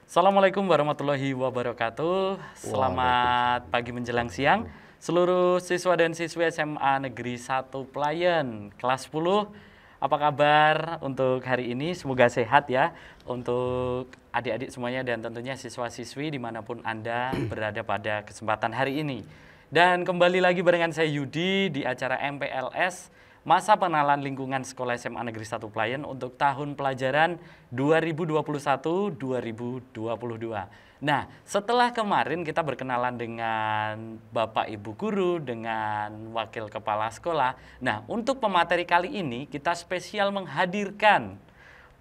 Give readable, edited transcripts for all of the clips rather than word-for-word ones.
Assalamualaikum warahmatullahi wabarakatuh. Selamat pagi menjelang siang seluruh siswa dan siswi SMA Negeri 1 Playen kelas 10. Apa kabar untuk hari ini? Semoga sehat ya untuk adik-adik semuanya dan tentunya siswa-siswi dimanapun Anda berada pada kesempatan hari ini. Dan kembali lagi barengan saya Yudi di acara MPLS Masa Pengenalan Lingkungan Sekolah SMA Negeri 1 Playen untuk tahun pelajaran 2021-2022. Nah, setelah kemarin kita berkenalan dengan Bapak Ibu Guru, dengan Wakil Kepala Sekolah. Nah, untuk pemateri kali ini kita spesial menghadirkan,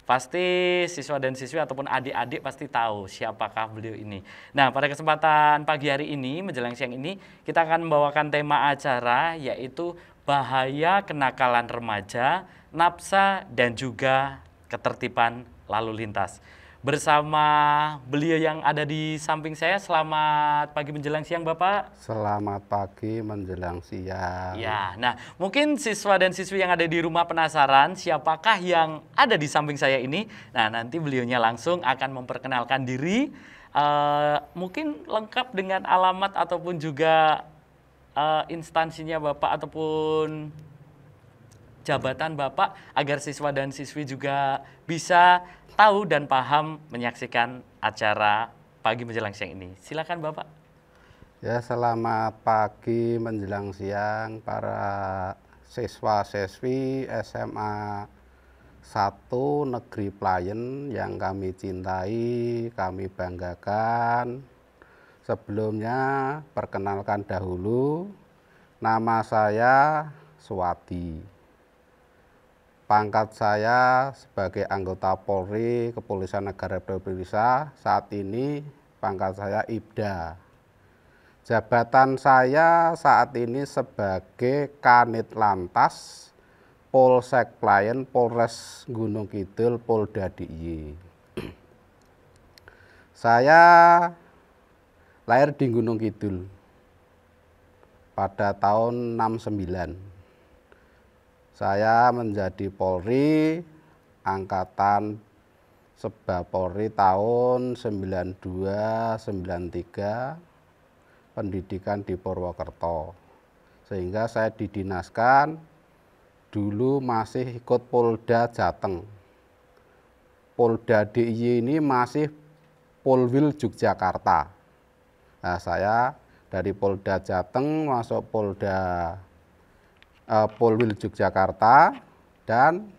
pasti siswa dan siswi ataupun adik-adik pasti tahu siapakah beliau ini. Nah, pada kesempatan pagi hari ini, menjelang siang ini, kita akan membawakan tema acara yaitu bahaya kenakalan remaja, nafsa, dan juga ketertiban lalu lintas. Bersama beliau yang ada di samping saya, selamat pagi menjelang siang Bapak. Selamat pagi menjelang siang. Ya, nah mungkin siswa dan siswi yang ada di rumah penasaran siapakah yang ada di samping saya ini. Nah, nanti beliaunya langsung akan memperkenalkan diri, mungkin lengkap dengan alamat ataupun juga instansinya Bapak ataupun jabatan Bapak agar siswa dan siswi juga bisa tahu dan paham menyaksikan acara pagi menjelang siang ini. Silakan Bapak. Ya, selamat pagi menjelang siang para siswa-siswi SMA 1 Negeri Playen yang kami cintai, kami banggakan. Sebelumnya perkenalkan dahulu, nama saya Suwadi. Pangkat saya sebagai anggota Polri Kepolisian Negara Republik Indonesia, saat ini pangkat saya Ibda. Jabatan saya saat ini sebagai Kanit Lantas Polsek Playen Polres Gunung Kidul Polda DIY. Saya lahir di Gunung Kidul pada tahun 69. Saya menjadi Polri angkatan Seba Polri tahun 92-93, pendidikan di Purwokerto. Sehingga saya didinaskan, dulu masih ikut Polda Jateng. Polda DIY ini masih Polwil Yogyakarta. Nah, saya dari Polda Jateng masuk Polwil Yogyakarta dan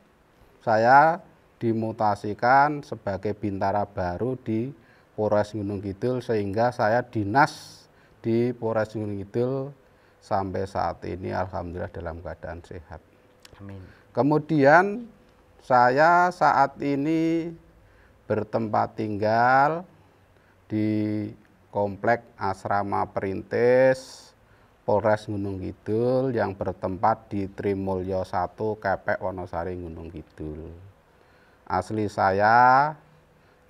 saya dimutasikan sebagai bintara baru di Polres Gunung Kidul sehingga saya dinas di Polres Gunung Kidul sampai saat ini alhamdulillah dalam keadaan sehat. Amin. Kemudian saya saat ini bertempat tinggal di Komplek Asrama Perintis Polres Gunung Kidul yang bertempat di Trimulyo 1 Kepek Wonosari Gunung Kidul. Asli saya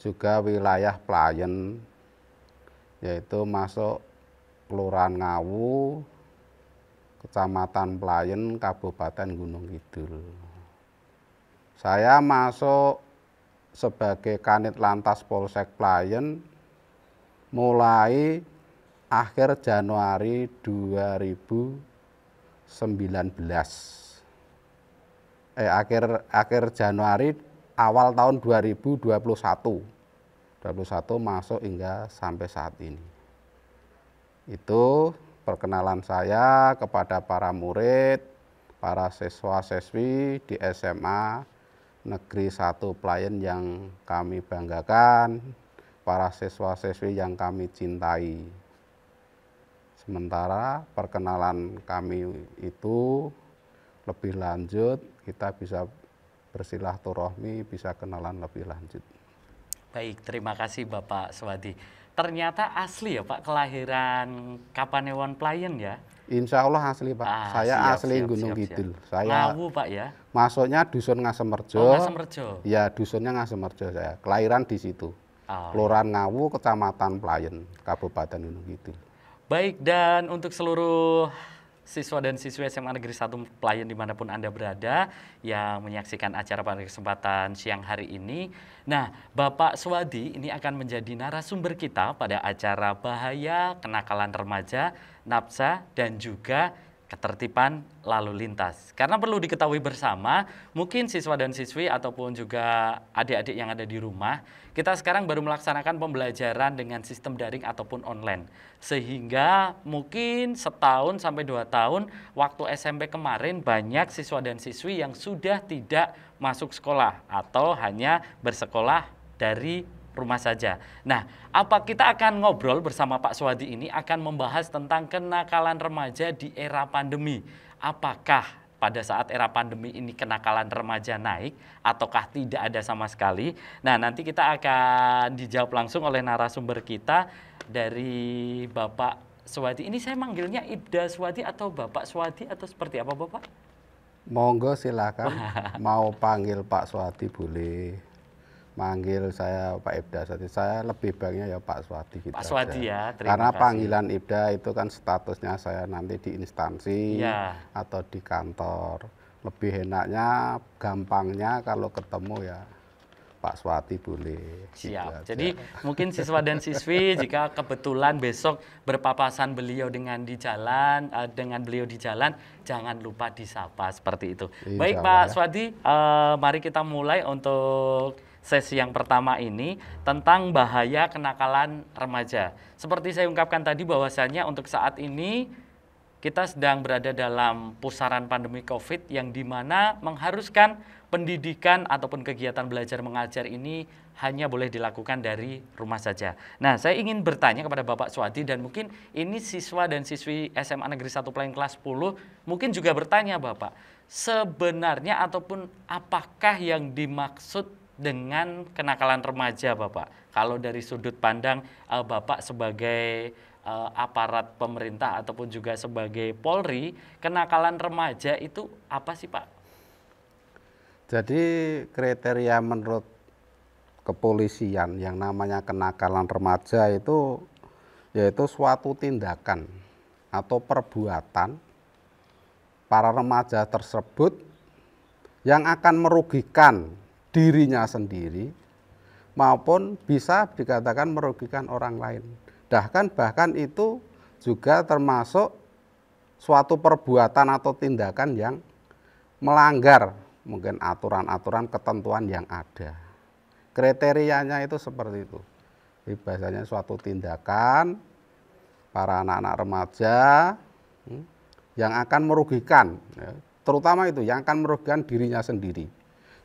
juga wilayah Playen, yaitu masuk Kelurahan Ngawu, Kecamatan Playen, Kabupaten Gunung Kidul. Saya masuk sebagai Kanit Lantas Polsek Playen mulai akhir Januari 2019. Akhir Januari awal tahun 2021. 21 masuk hingga sampai saat ini. Itu perkenalan saya kepada para murid, para siswa-siswi di SMA Negeri 1 Playen yang kami banggakan, para siswa-siswi yang kami cintai. Sementara perkenalan kami itu lebih lanjut, kita bisa bersilaturahmi, bisa kenalan lebih lanjut. Baik, terima kasih Bapak Suwadi. Ternyata asli ya Pak, kelahiran Kapanewon Playen ya? Insya Allah asli Pak, saya asli Gunung Kidul. Saya Ngawu Pak ya? masuknya Dusun Ngasemerjo. Oh, Ngasemerjo. Ya, dusunnya Ngasemerjo saya, kelahiran di situ. Kelurahan Ngawu, Kecamatan Playen, Kabupaten Gunung Kidul. Baik, dan untuk seluruh siswa dan siswi SMA Negeri 1 Pelayan dimanapun Anda berada yang menyaksikan acara pada kesempatan siang hari ini. Nah, Bapak Swadi ini akan menjadi narasumber kita pada acara Bahaya Kenakalan Remaja, Napsa, dan juga ketertiban lalu lintas. Karena perlu diketahui bersama, mungkin siswa dan siswi ataupun juga adik-adik yang ada di rumah, kita sekarang baru melaksanakan pembelajaran dengan sistem daring ataupun online. Sehingga mungkin setahun sampai 2 tahun waktu SMP kemarin banyak siswa dan siswi yang sudah tidak masuk sekolah atau hanya bersekolah dari rumah saja. Nah, apa kita akan ngobrol bersama Pak Swadi ini akan membahas tentang kenakalan remaja di era pandemi. Apakah pada saat era pandemi ini kenakalan remaja naik ataukah tidak ada sama sekali? Nah, nanti kita akan dijawab langsung oleh narasumber kita dari Bapak Swadi. Ini saya manggilnya Ibda Swadi atau Bapak Swadi atau seperti apa, Bapak? Monggo silakan, mau panggil Pak Swadi boleh. Manggil saya Pak Ibda Swadi, saya lebih baiknya ya Pak Swadi gitu Pak Swadi aja. ya, terima Karena kasih. panggilan Ibda itu kan statusnya saya nanti di instansi Ya. atau di kantor. Lebih enaknya, gampangnya kalau ketemu ya Pak Swadi boleh. Gitu Siap. aja. Jadi mungkin siswa dan siswi jika kebetulan besok berpapasan beliau dengan beliau di jalan, jangan lupa disapa seperti itu. Insya Baik Allah Pak ya. Swadi, mari kita mulai untuk sesi yang pertama ini tentang bahaya kenakalan remaja. Seperti saya ungkapkan tadi bahwasannya untuk saat ini kita sedang berada dalam pusaran pandemi COVID yang dimana mengharuskan pendidikan ataupun kegiatan belajar mengajar ini hanya boleh dilakukan dari rumah saja. Nah, saya ingin bertanya kepada Bapak Swadi dan mungkin ini siswa dan siswi SMA Negeri 1 Pelayan kelas 10 mungkin juga bertanya Bapak, sebenarnya ataupun apakah yang dimaksud dengan kenakalan remaja Bapak? Kalau dari sudut pandang Bapak sebagai aparat pemerintah ataupun juga sebagai Polri, kenakalan remaja itu apa sih Pak? Jadi kriteria menurut kepolisian yang namanya kenakalan remaja itu yaitu suatu tindakan atau perbuatan para remaja tersebut yang akan merugikan dirinya sendiri maupun bisa dikatakan merugikan orang lain. Bahkan itu juga termasuk suatu perbuatan atau tindakan yang melanggar mungkin aturan-aturan ketentuan yang ada. Kriterianya itu seperti itu. Jadi bahasanya suatu tindakan para anak-anak remaja yang akan merugikan, terutama itu yang akan merugikan dirinya sendiri.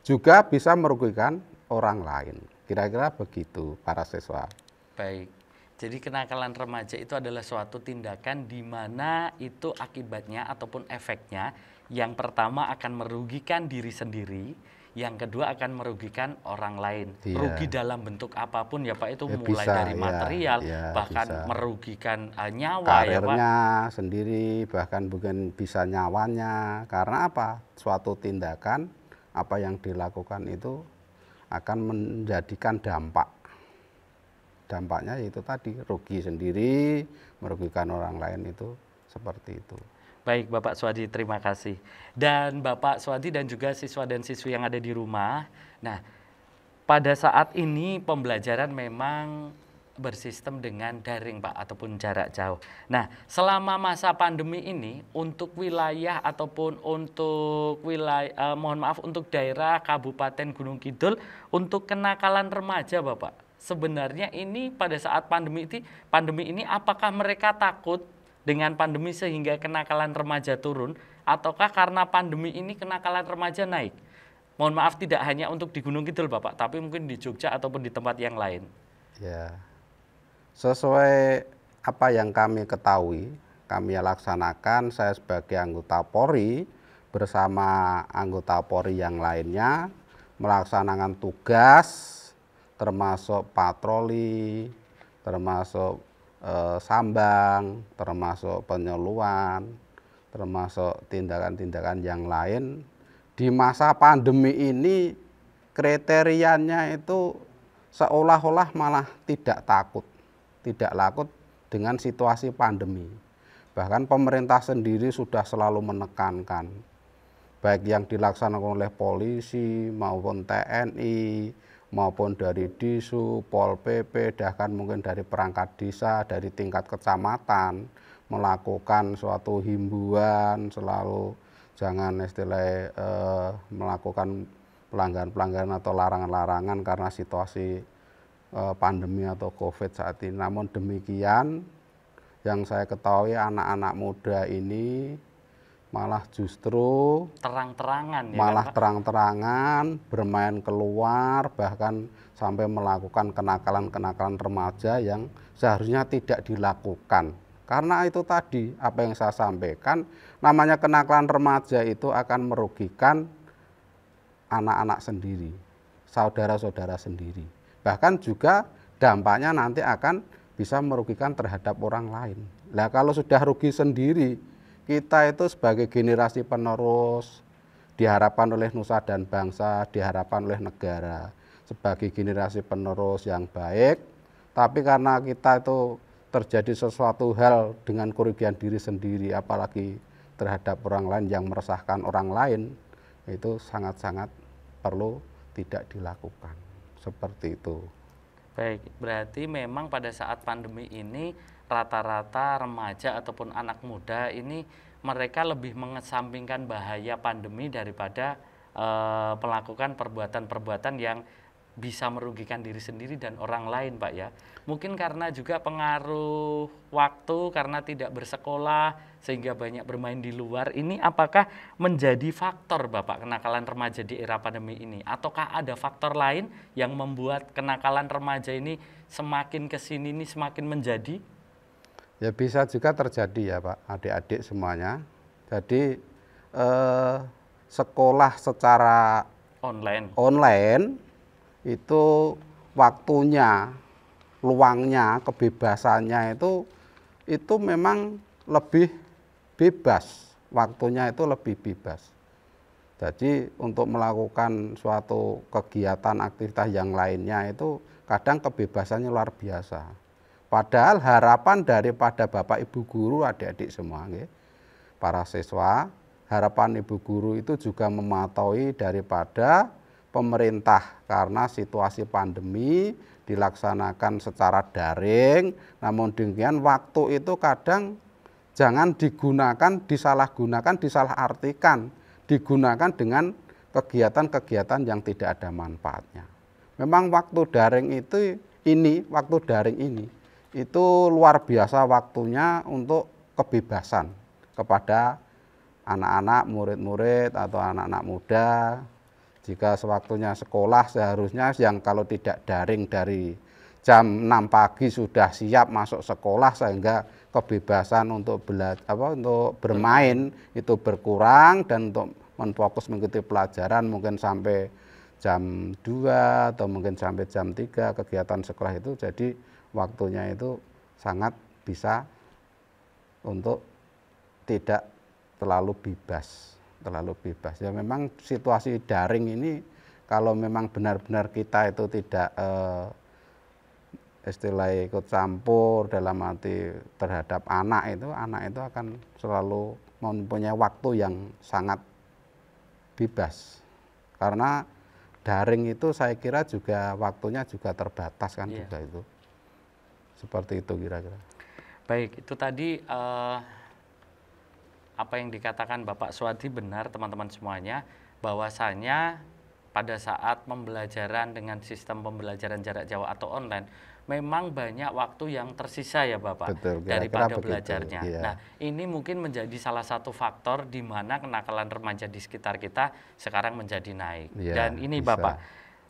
Juga bisa merugikan orang lain. Kira-kira begitu para siswa. Baik. Jadi kenakalan remaja itu adalah suatu tindakan di mana itu akibatnya ataupun efeknya yang pertama akan merugikan diri sendiri, yang kedua akan merugikan orang lain. Iya. Rugi dalam bentuk apapun ya Pak, itu Ya, mulai bisa, dari ya, material, ya, bahkan bisa. merugikan nyawa ya Pak. Karirnya sendiri, bahkan bukan bisa nyawanya. Karena apa? Suatu tindakan apa yang dilakukan itu akan menjadikan dampak. Dampaknya itu tadi rugi sendiri, merugikan orang lain itu seperti itu. Baik Bapak Swadi, terima kasih. Dan Bapak Swadi dan juga siswa dan siswi yang ada di rumah. Nah, pada saat ini pembelajaran memang bersistem dengan daring Pak ataupun jarak jauh. Nah, selama masa pandemi ini untuk wilayah ataupun untuk untuk daerah Kabupaten Gunung Kidul untuk kenakalan remaja Bapak. Sebenarnya ini pada saat pandemi ini apakah mereka takut dengan pandemi sehingga kenakalan remaja turun ataukah karena pandemi ini kenakalan remaja naik? Mohon maaf tidak hanya untuk di Gunung Kidul Bapak, tapi mungkin di Jogja ataupun di tempat yang lain. Ya, sesuai apa yang kami ketahui, kami laksanakan, saya sebagai anggota Polri bersama anggota Polri yang lainnya melaksanakan tugas termasuk patroli, termasuk sambang, termasuk penyuluhan, termasuk tindakan-tindakan yang lain. Di masa pandemi ini kriterianya itu seolah-olah malah tidak takut dengan situasi pandemi. Bahkan pemerintah sendiri sudah selalu menekankan, baik yang dilaksanakan oleh polisi maupun TNI, maupun dari Disub, Pol PP, bahkan mungkin dari perangkat desa, dari tingkat kecamatan, melakukan suatu himbauan selalu jangan istilahnya melakukan pelanggaran-pelanggaran atau larangan-larangan karena situasi pandemi atau COVID saat ini. Namun demikian, yang saya ketahui anak-anak muda ini malah justru terang-terangan ya malah kan, Pak? terang-terangan bermain keluar, bahkan sampai melakukan kenakalan-kenakalan remaja yang seharusnya tidak dilakukan. Karena itu tadi apa yang saya sampaikan, namanya kenakalan remaja itu akan merugikan anak-anak sendiri, saudara-saudara sendiri. Bahkan juga dampaknya nanti akan bisa merugikan terhadap orang lain. Nah, kalau sudah rugi sendiri, kita itu sebagai generasi penerus diharapkan oleh nusa dan bangsa, diharapkan oleh negara sebagai generasi penerus yang baik, tapi karena kita itu terjadi sesuatu hal dengan kerugian diri sendiri, apalagi terhadap orang lain yang meresahkan orang lain, itu sangat-sangat perlu tidak dilakukan. Seperti itu. Baik, berarti memang pada saat pandemi ini rata-rata remaja ataupun anak muda ini mereka lebih mengesampingkan bahaya pandemi daripada melakukan perbuatan-perbuatan yang bisa merugikan diri sendiri dan orang lain, Pak ya. Mungkin karena juga pengaruh waktu, karena tidak bersekolah sehingga banyak bermain di luar. Ini apakah menjadi faktor Bapak kenakalan remaja di era pandemi ini? Ataukah ada faktor lain yang membuat kenakalan remaja ini semakin kesini ini semakin menjadi? Ya bisa juga terjadi ya Pak, adik-adik semuanya. Jadi sekolah secara online itu waktunya, luangnya, kebebasannya itu memang lebih bebas, waktunya itu lebih bebas. Jadi untuk melakukan suatu kegiatan aktivitas yang lainnya itu kadang kebebasannya luar biasa. Padahal harapan daripada Bapak Ibu guru, adik-adik semua, para siswa, harapan Ibu guru itu juga mematuhi daripada pemerintah karena situasi pandemi dilaksanakan secara daring, namun demikian waktu itu kadang jangan digunakan, disalahgunakan, disalahartikan, digunakan dengan kegiatan-kegiatan yang tidak ada manfaatnya. Memang waktu daring ini itu luar biasa waktunya untuk kebebasan kepada anak-anak, murid-murid atau anak-anak muda. Jika sewaktunya sekolah seharusnya yang kalau tidak daring dari jam 6 pagi sudah siap masuk sekolah sehingga kebebasan untuk untuk bermain itu berkurang dan untuk menfokus mengikuti pelajaran mungkin sampai jam 2 atau mungkin sampai jam 3 kegiatan sekolah itu, jadi waktunya itu sangat bisa untuk tidak terlalu bebas. Ya memang situasi daring ini kalau memang benar-benar kita itu tidak istilahnya ikut campur dalam arti terhadap anak itu akan selalu mempunyai waktu yang sangat bebas. Karena daring itu saya kira juga waktunya juga terbatas kan, juga itu. Seperti itu kira-kira. Baik, itu tadi apa yang dikatakan Bapak Suwadi benar teman-teman semuanya, bahwasanya pada saat pembelajaran dengan sistem pembelajaran jarak jauh atau online memang banyak waktu yang tersisa ya Bapak. Betul, daripada begitu, belajarnya. iya. Nah, ini mungkin menjadi salah satu faktor di mana kenakalan remaja di sekitar kita sekarang menjadi naik. Iya, Dan ini bisa. Bapak,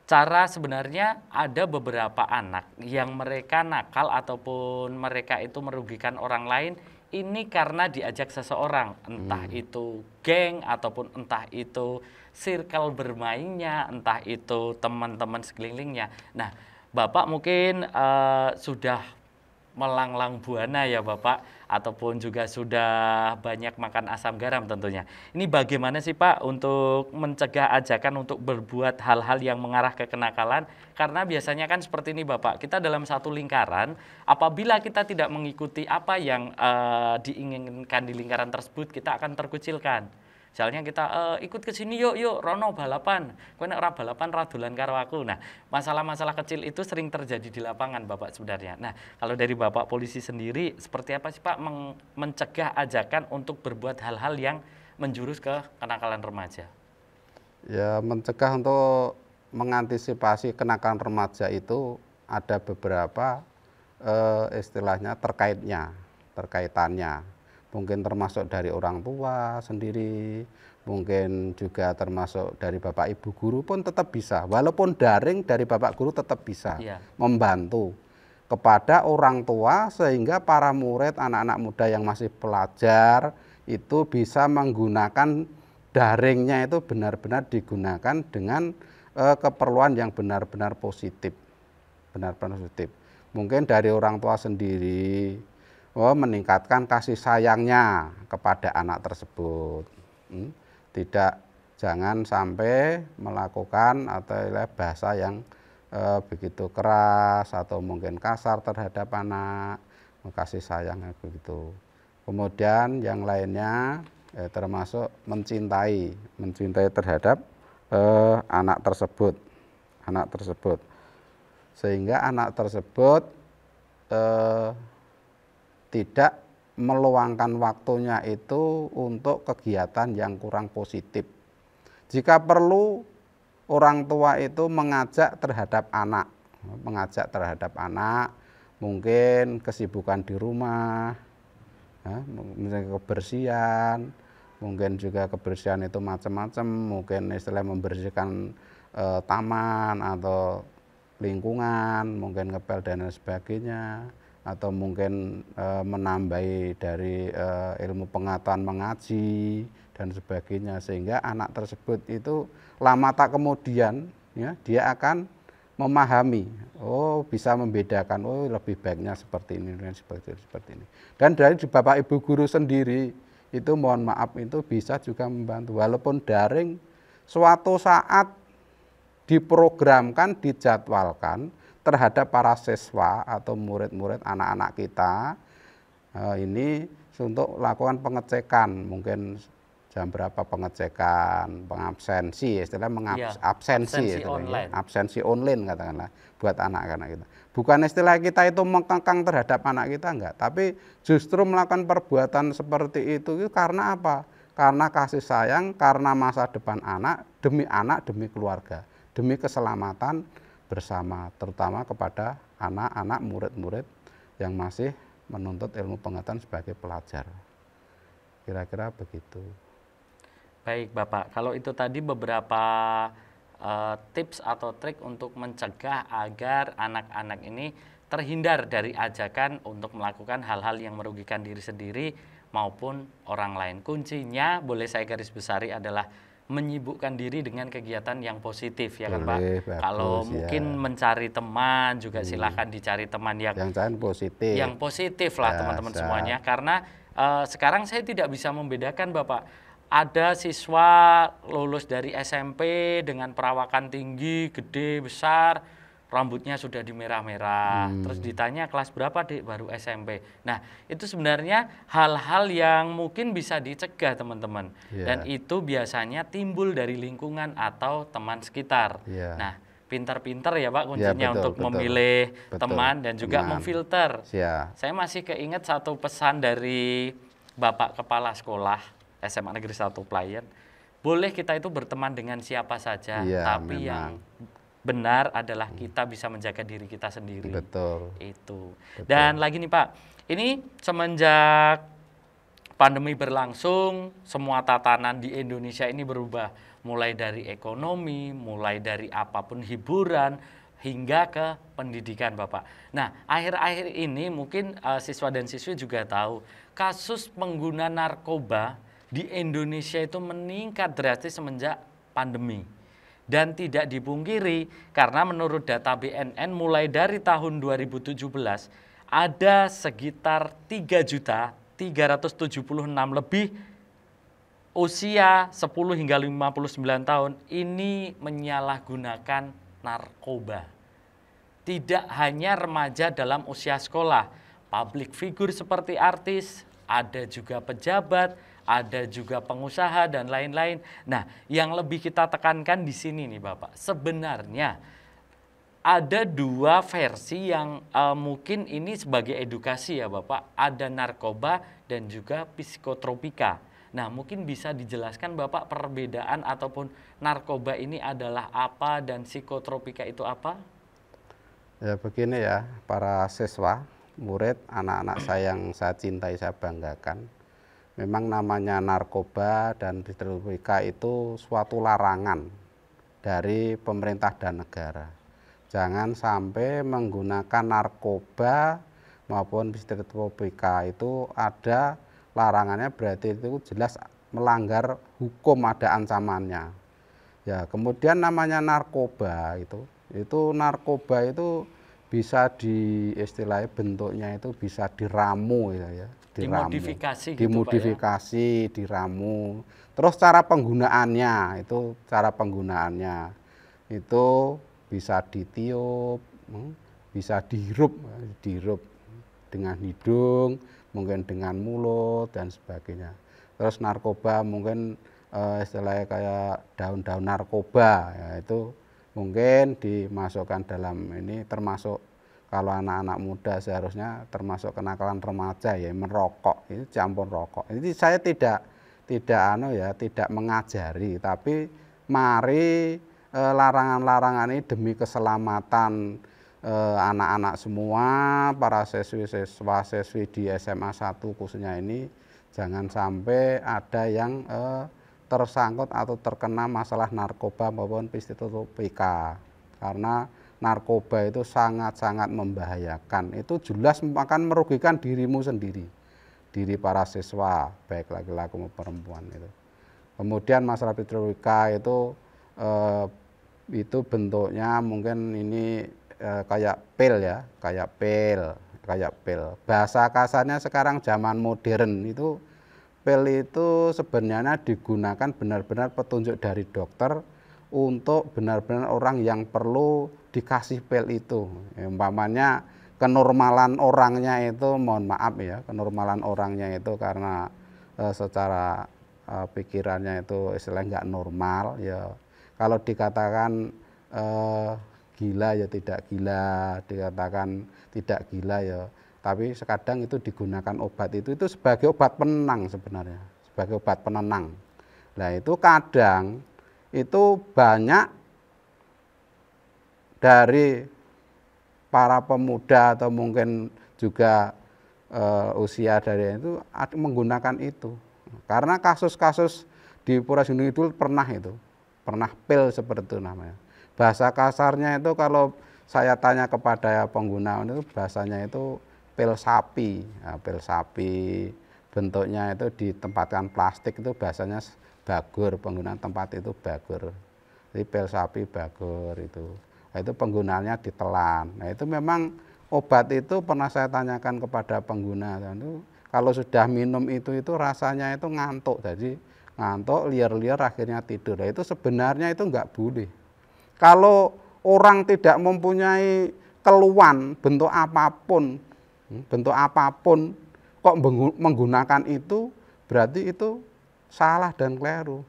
cara sebenarnya ada beberapa anak yang mereka nakal ataupun mereka itu merugikan orang lain ini karena diajak seseorang, entah itu geng ataupun entah itu circle bermainnya, entah itu teman-teman sekelilingnya. Nah, Bapak mungkin sudah melanglang buana ya Bapak, ataupun juga sudah banyak makan asam garam tentunya. Ini bagaimana sih Pak untuk mencegah ajakan untuk berbuat hal-hal yang mengarah ke kenakalan? Karena biasanya kan seperti ini Bapak, kita dalam satu lingkaran, apabila kita tidak mengikuti apa yang diinginkan di lingkaran tersebut, kita akan terkucilkan. Misalnya kita ikut ke sini yuk Rono balapan. Kowe nek ora balapan ra dolan karo aku. Nah, masalah-masalah kecil itu sering terjadi di lapangan Bapak sebenarnya. Nah, kalau dari Bapak polisi sendiri seperti apa sih Pak mencegah ajakan untuk berbuat hal-hal yang menjurus ke kenakalan remaja? Ya, mencegah untuk mengantisipasi kenakalan remaja itu ada beberapa istilahnya terkaitannya. Mungkin termasuk dari orang tua sendiri, mungkin juga termasuk dari Bapak Ibu guru pun tetap bisa. Walaupun daring dari Bapak guru tetap bisa membantu kepada orang tua sehingga para murid, anak-anak muda yang masih pelajar itu bisa menggunakan daringnya itu benar-benar digunakan dengan keperluan yang benar-benar positif. Benar-benar positif. Mungkin dari orang tua sendiri meningkatkan kasih sayangnya kepada anak tersebut. Jangan sampai melakukan atau bahasa yang begitu keras atau mungkin kasar terhadap anak, kasih sayangnya begitu. Kemudian yang lainnya termasuk mencintai terhadap anak tersebut, sehingga anak tersebut tidak meluangkan waktunya itu untuk kegiatan yang kurang positif. Jika perlu, orang tua itu mengajak terhadap anak, mungkin kesibukan di rumah, misalnya kebersihan, mungkin juga kebersihan itu macam-macam, mungkin istilah membersihkan taman atau lingkungan, mungkin ngepel dan lain sebagainya, atau mungkin menambahi dari ilmu pengetahuan mengaji dan sebagainya, sehingga anak tersebut itu lama tak kemudian ya dia akan memahami, bisa membedakan, lebih baiknya seperti ini dan seperti ini. Dan dari Bapak Ibu guru sendiri itu mohon maaf itu bisa juga membantu, walaupun daring, suatu saat diprogramkan, dijadwalkan terhadap para siswa atau murid-murid anak-anak kita ini untuk lakukan pengecekan, mungkin jam berapa pengecekan, pengabsensi, istilah absensi online katakanlah buat anak-anak kita. Bukan istilah kita itu mengkekang terhadap anak kita, enggak, tapi justru melakukan perbuatan seperti itu karena apa? Karena kasih sayang, karena masa depan anak, demi keluarga, demi keselamatan bersama, terutama kepada anak-anak murid-murid yang masih menuntut ilmu pengetahuan sebagai pelajar. Kira-kira begitu. Baik Bapak, kalau itu tadi beberapa tips atau trik untuk mencegah agar anak-anak ini terhindar dari ajakan untuk melakukan hal-hal yang merugikan diri sendiri maupun orang lain. Kuncinya boleh saya garis besari adalah menyibukkan diri dengan kegiatan yang positif ya kan Pak. Bagus, kalau mungkin mencari teman juga silahkan dicari teman yang positif. Yang positif lah teman-teman semuanya, karena sekarang saya tidak bisa membedakan Bapak. Ada siswa lulus dari SMP dengan perawakan tinggi, gede, besar, rambutnya sudah dimerah-merah, terus ditanya kelas berapa Dek, baru SMP. Nah itu sebenarnya hal-hal yang mungkin bisa dicegah teman-teman, dan itu biasanya timbul dari lingkungan atau teman sekitar. Nah pintar-pintar ya Pak kuncinya untuk memilih teman dan juga memfilter. Saya masih keinget satu pesan dari Bapak Kepala Sekolah SMA Negeri 1 Playen, boleh kita itu berteman dengan siapa saja, tapi yang benar adalah kita bisa menjaga diri kita sendiri. Itu. Dan lagi nih Pak, ini semenjak pandemi berlangsung, semua tatanan di Indonesia ini berubah. Mulai dari ekonomi, mulai dari apapun hiburan, hingga ke pendidikan Bapak. Nah, akhir-akhir ini mungkin siswa dan siswi juga tahu, kasus pengguna narkoba di Indonesia itu meningkat drastis semenjak pandemi. Dan tidak dipungkiri karena menurut data BNN mulai dari tahun 2017 ada sekitar 3.376.000 lebih usia 10 hingga 59 tahun ini menyalahgunakan narkoba. Tidak hanya remaja dalam usia sekolah, public figure seperti artis, ada juga pejabat, ada juga pengusaha dan lain-lain. Nah, yang lebih kita tekankan di sini nih Bapak, sebenarnya ada dua versi yang mungkin ini sebagai edukasi ya Bapak, ada narkoba dan juga psikotropika. Nah, mungkin bisa dijelaskan Bapak perbedaan ataupun narkoba ini adalah apa dan psikotropika itu apa? Ya begini ya, para siswa, murid, anak-anak saya yang saya cintai, saya banggakan. Memang namanya narkoba dan psikotropika itu suatu larangan dari pemerintah dan negara. Jangan sampai menggunakan narkoba maupun psikotropika itu ada larangannya, berarti itu jelas melanggar hukum, ada ancamannya. Ya, kemudian namanya narkoba itu narkoba itu bisa di istilahnya bentuknya itu bisa diramu ya, diramu, Dimodifikasi gitu Pak ya? dimodifikasi, diramu. Terus cara penggunaannya itu bisa ditiup, bisa dihirup dengan hidung, mungkin dengan mulut dan sebagainya. Terus narkoba mungkin istilahnya kayak daun-daun narkoba ya, itu mungkin dimasukkan dalam ini, termasuk kalau anak-anak muda seharusnya termasuk kenakalan remaja ya, merokok, ini campur rokok. Ini saya tidak mengajari, tapi mari larangan-larangan ini demi keselamatan anak-anak semua, para siswa-siswi di SMA 1 khususnya ini, jangan sampai ada yang tersangkut atau terkena masalah narkoba maupun psikotropika. Karena narkoba itu sangat-sangat membahayakan. Itu jelas akan merugikan dirimu sendiri, diri para siswa, baik laki-laki maupun perempuan itu. Kemudian masalah psikotropika itu bentuknya mungkin ini kayak pil ya, kayak pil. Bahasa kasarnya sekarang zaman modern itu, pil itu sebenarnya digunakan benar-benar petunjuk dari dokter untuk benar-benar orang yang perlu dikasih pil itu. Umpamanya kenormalan orangnya itu, mohon maaf ya, kenormalan orangnya itu karena secara pikirannya itu istilahnya nggak normal ya. Kalau dikatakan gila ya tidak gila, dikatakan tidak gila ya, tapi sekadang itu digunakan obat itu sebagai obat penenang sebenarnya, sebagai obat penenang. Nah itu kadang itu banyak dari para pemuda atau mungkin juga usia dari itu menggunakan itu. Karena kasus-kasus di Polres Gunung Kidul pernah pil seperti itu namanya. Bahasa kasarnya itu kalau saya tanya kepada pengguna itu bahasanya itu pil sapi. Nah, pil sapi bentuknya itu ditempatkan plastik, itu bahasanya bagur, penggunaan tempat itu bagur. Jadi pil sapi bagur itu. Nah, itu penggunaannya ditelan. Nah, itu memang obat itu pernah saya tanyakan kepada pengguna itu, kalau sudah minum itu rasanya itu ngantuk. Jadi ngantuk, liar-liar, akhirnya tidur. Nah, itu sebenarnya itu enggak boleh. Kalau orang tidak mempunyai keluhan bentuk apapun kok menggunakan itu, berarti itu salah dan keliru.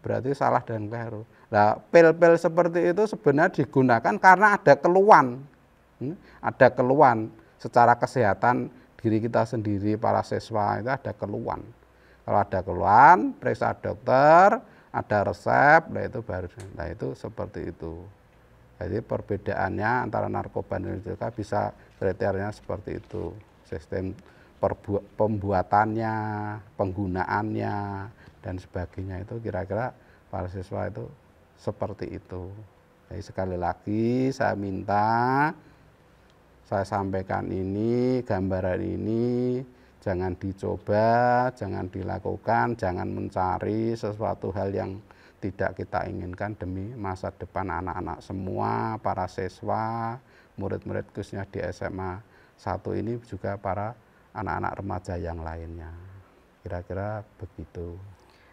Berarti salah dan keliru. Nah, pil-pil seperti itu sebenarnya digunakan karena ada keluhan. Ada keluhan secara kesehatan diri kita sendiri, para siswa itu ada keluhan. Kalau ada keluhan, periksa dokter, ada resep, nah itu baru. Nah itu seperti itu. Jadi perbedaannya antara narkoba dan narkotika bisa kriterianya seperti itu. Sistem pembuatannya, penggunaannya, dan sebagainya itu kira-kira para siswa itu seperti itu. Jadi sekali lagi saya minta, saya sampaikan ini, gambaran ini, jangan dicoba, jangan dilakukan, jangan mencari sesuatu hal yang tidak kita inginkan demi masa depan anak-anak semua, para siswa, murid-murid khususnya di SMA satu ini juga para anak-anak remaja yang lainnya. Kira-kira begitu.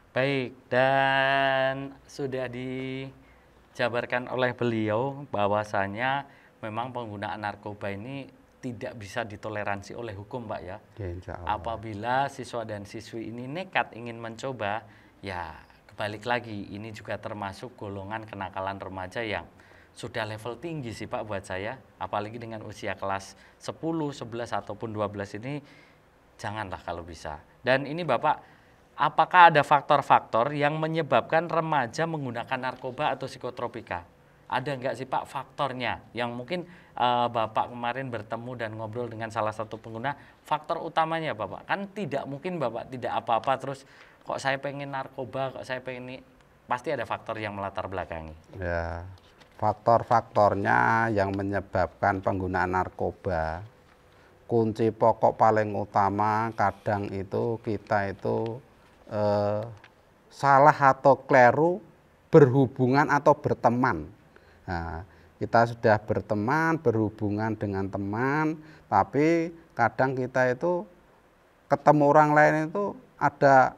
Baik, dan sudah dijabarkan oleh beliau bahwasanya memang penggunaan narkoba ini tidak bisa ditoleransi oleh hukum, Pak ya. Ya, insya Allah. Apabila siswa dan siswi ini nekat ingin mencoba, ya kebalik lagi, ini juga termasuk golongan kenakalan remaja yang sudah level tinggi sih Pak buat saya. Apalagi dengan usia kelas 10, 11 ataupun 12 ini janganlah kalau bisa. Dan ini Bapak, apakah ada faktor-faktor yang menyebabkan remaja menggunakan narkoba atau psikotropika? Ada nggak sih Pak faktornya yang mungkin Bapak kemarin bertemu dan ngobrol dengan salah satu pengguna, faktor utamanya Bapak? Kan tidak mungkin Bapak tidak apa-apa terus kok saya pengen narkoba, kok saya pengen ini, pasti ada faktor yang melatar belakangi. Ya, faktor-faktornya yang menyebabkan penggunaan narkoba, kunci pokok paling utama kadang itu kita itu salah atau keliru berhubungan atau berteman. Nah, kita sudah berteman, berhubungan dengan teman, tapi kadang kita itu ketemu orang lain itu ada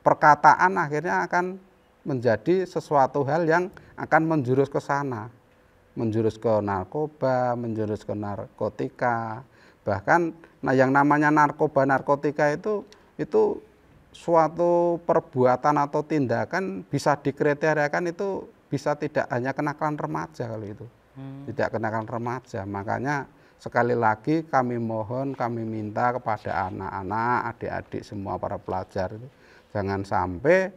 perkataan akhirnya akan menjadi sesuatu hal yang akan menjurus ke sana, menjurus ke narkoba, menjurus ke narkotika. Bahkan yang namanya narkoba, narkotika itu suatu perbuatan atau tindakan bisa dikriteriakan itu bisa tidak hanya kenakalan remaja kalau itu. Tidak kenakalan remaja. Makanya sekali lagi kami mohon, kami minta kepada anak-anak, adik-adik semua para pelajar itu jangan sampai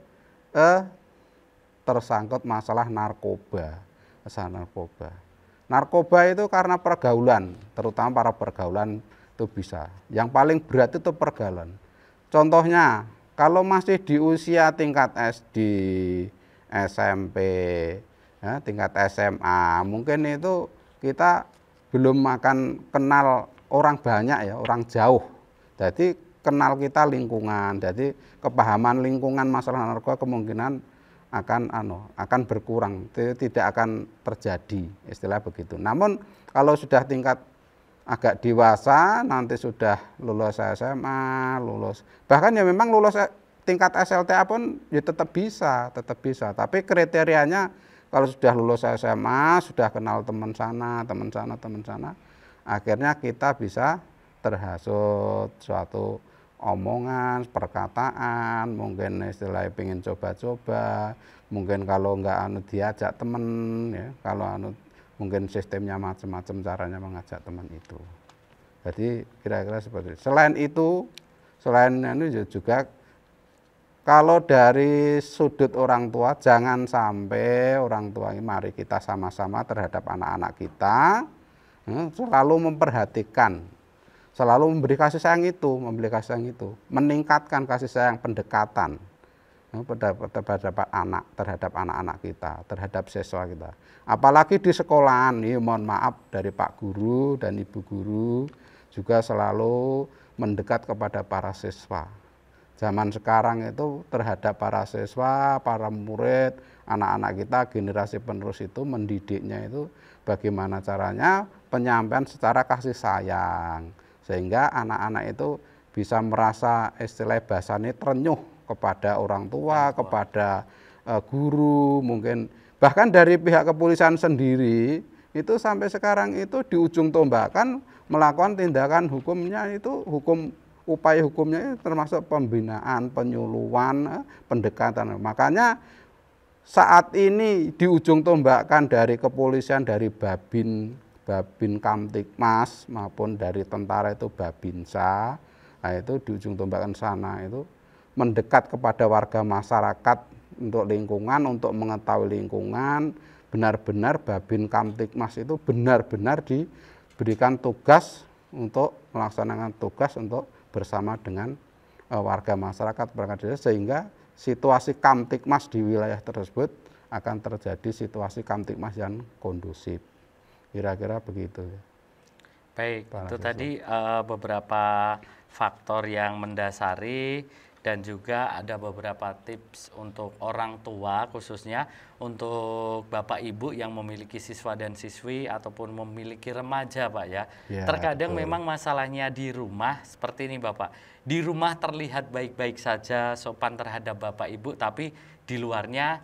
tersangkut masalah narkoba. Narkoba itu karena pergaulan, terutama para pergaulan itu bisa. Yang paling berat itu pergaulan. Contohnya, kalau masih di usia tingkat SD, SMP, ya, tingkat SMA, mungkin itu kita belum akan kenal orang banyak ya, orang jauh. Jadi kenal kita lingkungan, jadi kepahaman lingkungan masalah narkoba kemungkinan akan berkurang, tidak akan terjadi, istilah begitu. Namun kalau sudah tingkat agak dewasa, nanti sudah lulus SMA, bahkan ya memang lulus tingkat SLTA pun ya tetap bisa. Tapi kriterianya kalau sudah lulus SMA, sudah kenal teman sana, akhirnya kita bisa terhasut suatu omongan, perkataan, mungkin istilahnya pengen coba-coba, mungkin kalau enggak diajak temen, ya, kalau mungkin sistemnya macam-macam caranya mengajak teman itu. Jadi kira-kira seperti itu. Selain itu juga kalau dari sudut orang tua, jangan sampai orang tua ini, mari kita sama-sama terhadap anak-anak kita selalu memperhatikan, selalu memberi kasih sayang itu, meningkatkan kasih sayang pendekatan terhadap anak-anak kita, terhadap siswa kita. Apalagi di sekolahan, ini mohon maaf dari Pak Guru dan Ibu Guru juga selalu mendekat kepada para siswa. Zaman sekarang itu terhadap para siswa, para murid, anak-anak kita, generasi penerus itu mendidiknya itu bagaimana caranya penyampaian secara kasih sayang. Sehingga anak-anak itu bisa merasa istilah bahasanya terenyuh kepada orang tua, kepada guru, mungkin bahkan dari pihak kepolisian sendiri itu sampai sekarang itu di ujung tombak kan melakukan tindakan hukumnya itu upaya hukumnya termasuk pembinaan, penyuluhan, pendekatan. Makanya saat ini di ujung tombakan dari kepolisian, dari Babin Kamtibmas maupun dari tentara itu Babinsa, nah itu di ujung tombakan sana itu mendekat kepada warga masyarakat untuk lingkungan, untuk mengetahui lingkungan, benar-benar Babin Kamtibmas itu benar-benar diberikan tugas untuk melaksanakan tugas untuk bersama dengan warga masyarakat sehingga situasi Kamtibmas di wilayah tersebut akan terjadi situasi Kamtibmas yang kondusif. Kira-kira begitu. Baik, itu tadi beberapa faktor yang mendasari Dan juga ada beberapa tips untuk orang tua, khususnya untuk Bapak Ibu yang memiliki siswa dan siswi ataupun memiliki remaja, Pak ya. Ya, Terkadang betul. memang masalahnya di rumah seperti ini, Bapak. Di rumah terlihat baik-baik saja, sopan terhadap Bapak Ibu, tapi di luarnya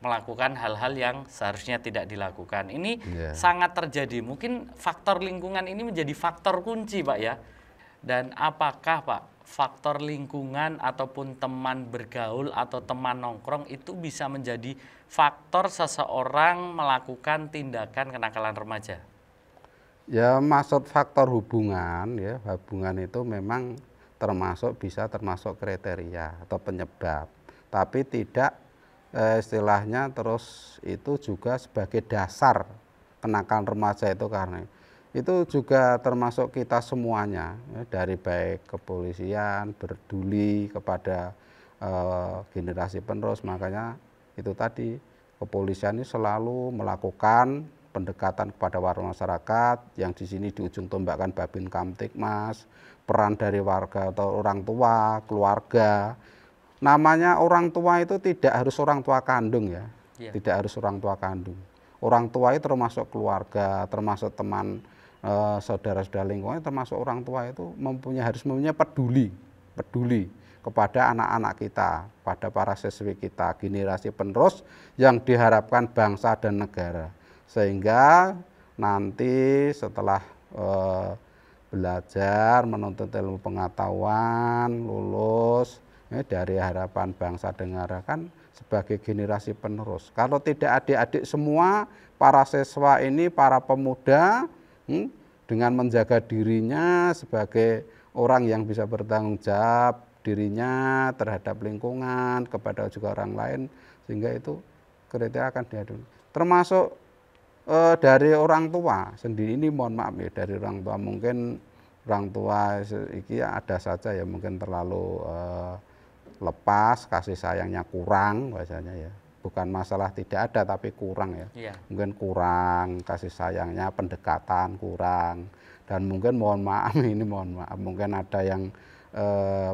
melakukan hal-hal yang seharusnya tidak dilakukan. Ini Ya. sangat terjadi. Mungkin faktor lingkungan ini menjadi faktor kunci, Pak ya. Dan apakah, Pak, faktor lingkungan ataupun teman bergaul atau teman nongkrong itu bisa menjadi faktor seseorang melakukan tindakan kenakalan remaja? Ya, maksud faktor hubungan ya, hubungan itu memang bisa termasuk kriteria atau penyebab. Tapi tidak istilahnya terus itu juga sebagai dasar kenakalan remaja itu, karena itu juga termasuk kita semuanya ya, dari baik kepolisian peduli kepada generasi penerus. Makanya itu tadi, kepolisian ini selalu melakukan pendekatan kepada warga masyarakat, yang di sini di ujung tombak kan Babin Kamtibmas, peran dari warga atau orang tua, keluarga. Namanya orang tua itu tidak harus orang tua kandung ya, Iya. tidak harus orang tua kandung. Orang tua itu termasuk keluarga, termasuk teman, saudara-saudara lingkungan, termasuk orang tua itu harus mempunyai peduli kepada anak-anak kita, pada para siswi kita, generasi penerus yang diharapkan bangsa dan negara. Sehingga nanti setelah belajar, menuntut ilmu pengetahuan, lulus dari harapan bangsa dan negara kan sebagai generasi penerus. Kalau tidak adik-adik semua, para siswa ini, para pemuda dengan menjaga dirinya sebagai orang yang bisa bertanggung jawab dirinya terhadap lingkungan, kepada juga orang lain, sehingga itu kriteria akan diadu. Termasuk dari orang tua sendiri ini, mohon maaf ya, dari orang tua mungkin orang tua iki ada saja ya mungkin terlalu lepas, kasih sayangnya kurang bahasanya ya. Bukan masalah tidak ada tapi kurang ya. Iya. Mungkin kurang kasih sayangnya, pendekatan kurang, dan mungkin mohon maaf mungkin ada yang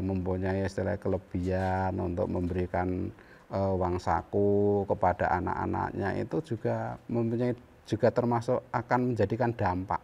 mempunyai istilah kelebihan untuk memberikan uang saku kepada anak-anaknya, itu juga termasuk akan menjadikan dampak.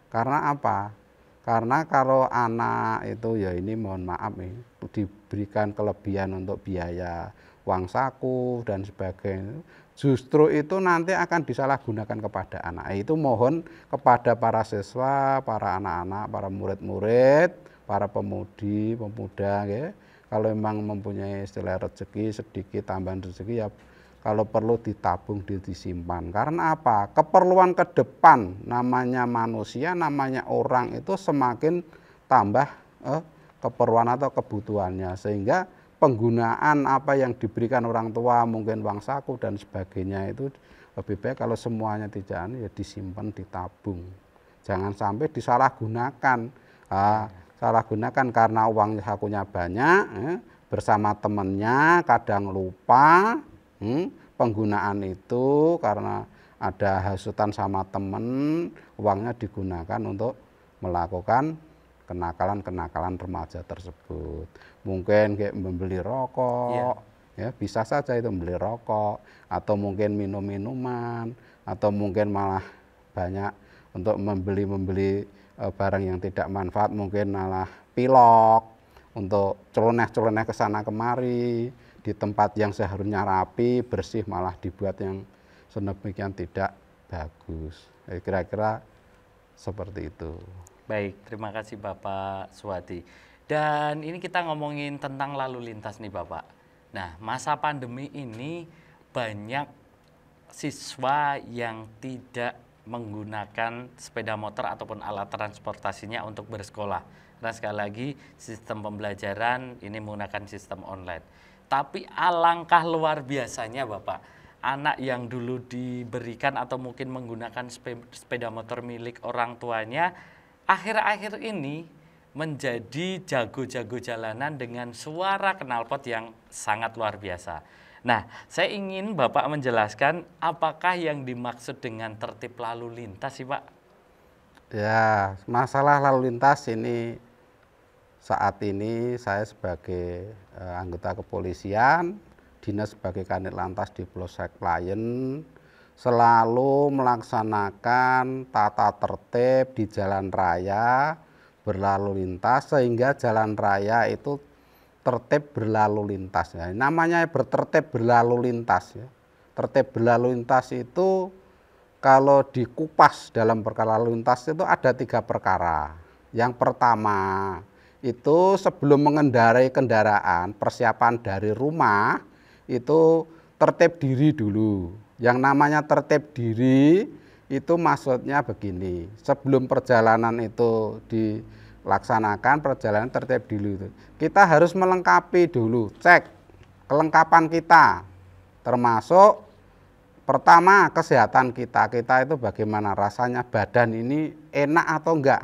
Karena apa? Karena kalau anak itu ya ini mohon maaf nih, diberikan kelebihan untuk biaya uang saku dan sebagainya, justru itu nanti akan disalahgunakan kepada anak. Itu mohon kepada para siswa, para anak-anak, para murid-murid, para pemudi, pemuda ya, kalau memang mempunyai istilah rezeki sedikit, tambahan rezeki ya kalau perlu ditabung, disimpan. Karena apa? Keperluan ke depan, namanya manusia, namanya orang itu semakin tambah keperluan atau kebutuhannya, sehingga penggunaan apa yang diberikan orang tua, mungkin uang saku dan sebagainya, itu lebih baik kalau semuanya tidak ya disimpan, ditabung. Jangan sampai disalahgunakan. Salahgunakan karena uang sakunya banyak, bersama temannya kadang lupa penggunaan itu, karena ada hasutan sama temen, uangnya digunakan untuk melakukan kenakalan-kenakalan remaja tersebut. Mungkin kayak membeli rokok, ya bisa saja itu membeli rokok, atau mungkin minum-minuman, atau mungkin malah banyak untuk membeli barang yang tidak manfaat, mungkin malah pilok untuk celeneh-celeneh ke sana kemari, di tempat yang seharusnya rapi, bersih malah dibuat yang sedemikian tidak bagus. Kira-kira seperti itu. Baik, terima kasih Bapak Suwadi. Dan ini kita ngomongin tentang lalu lintas nih Bapak. Nah, masa pandemi ini banyak siswa yang tidak menggunakan sepeda motor ataupun alat transportasinya untuk bersekolah. Karena sekali lagi sistem pembelajaran ini menggunakan sistem online. Tapi alangkah luar biasanya Bapak, anak yang dulu diberikan atau mungkin menggunakan sepeda motor milik orang tuanya, akhir-akhir ini menjadi jago-jago jalanan dengan suara knalpot yang sangat luar biasa. Nah, saya ingin Bapak menjelaskan apakah yang dimaksud dengan tertib lalu lintas sih Pak? Ya, masalah lalu lintas ini Saat ini saya sebagai anggota kepolisian, dinas sebagai Kanit Lantas di Polsek Klayen, selalu melaksanakan tata tertib di jalan raya berlalu lintas sehingga jalan raya itu tertib berlalu lintas. Ya, namanya bertertib berlalu lintas ya. Tertib berlalu lintas itu kalau dikupas dalam perkara lalu lintas itu ada 3 perkara. Yang pertama itu sebelum mengendarai kendaraan, persiapan dari rumah itu tertib diri dulu. Yang namanya tertib diri itu maksudnya begini, sebelum perjalanan itu dilaksanakan, perjalanan tertib dulu itu. Kita harus melengkapi dulu, cek kelengkapan kita, termasuk pertama kesehatan kita itu bagaimana rasanya, badan ini enak atau enggak,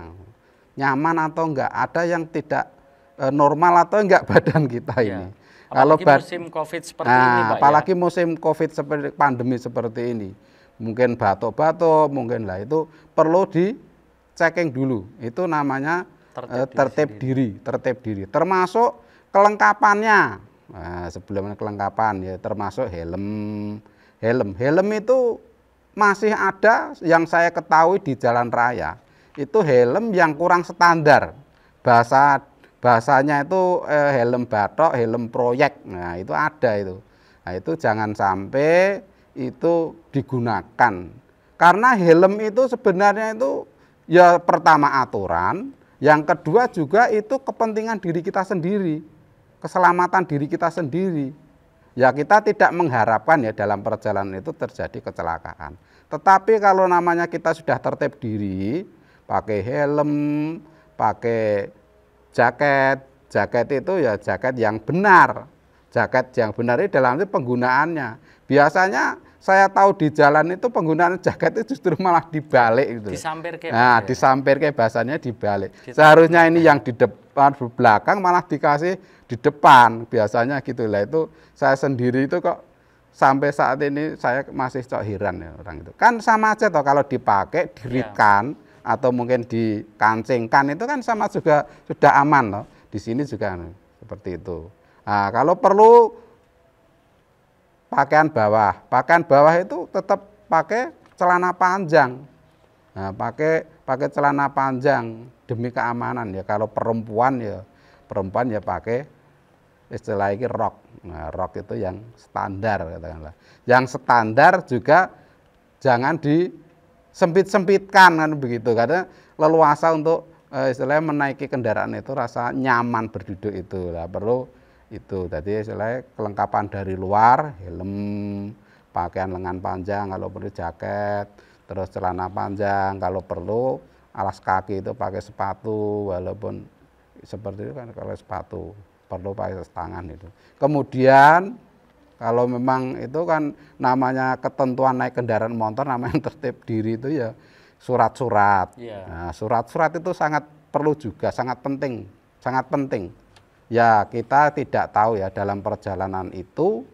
nyaman atau enggak, ada yang tidak normal atau enggak badan kita ini. Kalau musim COVID seperti ini, Pak, apalagi musim COVID seperti pandemi seperti ini, mungkin batuk-batuk, mungkin lah itu perlu di-checking dulu. Itu namanya tertib diri, termasuk kelengkapannya. Nah, sebelum kelengkapan ya termasuk helm itu masih ada yang saya ketahui di jalan raya. Itu helm yang kurang standar. Bahasanya itu helm batok, helm proyek. Nah, itu ada itu. Nah, itu jangan sampai itu digunakan. Karena helm itu sebenarnya itu ya pertama aturan, yang kedua juga itu kepentingan diri kita sendiri. Keselamatan diri kita sendiri. Ya kita tidak mengharapkan ya dalam perjalanan itu terjadi kecelakaan. Tetapi kalau namanya kita sudah tertib diri, pakai helm, pakai jaket itu ya jaket yang benar. Jaket yang benar itu dalam itu penggunaannya. Biasanya saya tahu di jalan itu penggunaan jaket itu justru malah dibalik gitu. Disampirke. Nah, disampirke bahasanya dibalik. Seharusnya ini yang di depan belakang malah dikasih di depan, biasanya gitu lah. Itu saya sendiri itu kok sampai saat ini saya masih cok heran ya orang itu. Kan sama aja toh kalau dipakai, dirikan atau mungkin dikancingkan itu kan sama juga sudah aman loh. Di sini juga seperti itu. Nah, kalau perlu pakaian bawah itu tetap pakai celana panjang. Nah, pakai celana panjang demi keamanan ya. Kalau perempuan ya pakai istilah ini rok. Nah, rok itu yang standar katakanlah. Yang standar juga jangan disempit-sempitkan kan begitu, karena leluasa untuk istilahnya menaiki kendaraan itu rasa nyaman berduduk itu lah, perlu itu. Tadi istilahnya kelengkapan dari luar, helm, pakaian lengan panjang, kalau perlu jaket, terus celana panjang, kalau perlu alas kaki itu pakai sepatu, walaupun seperti itu kan kalau sepatu perlu pakai tangan itu. Kemudian kalau memang itu kan namanya ketentuan naik kendaraan motor, namanya tertib diri itu ya surat-surat. Nah, surat-surat itu sangat perlu juga, sangat penting. Ya kita tidak tahu ya dalam perjalanan itu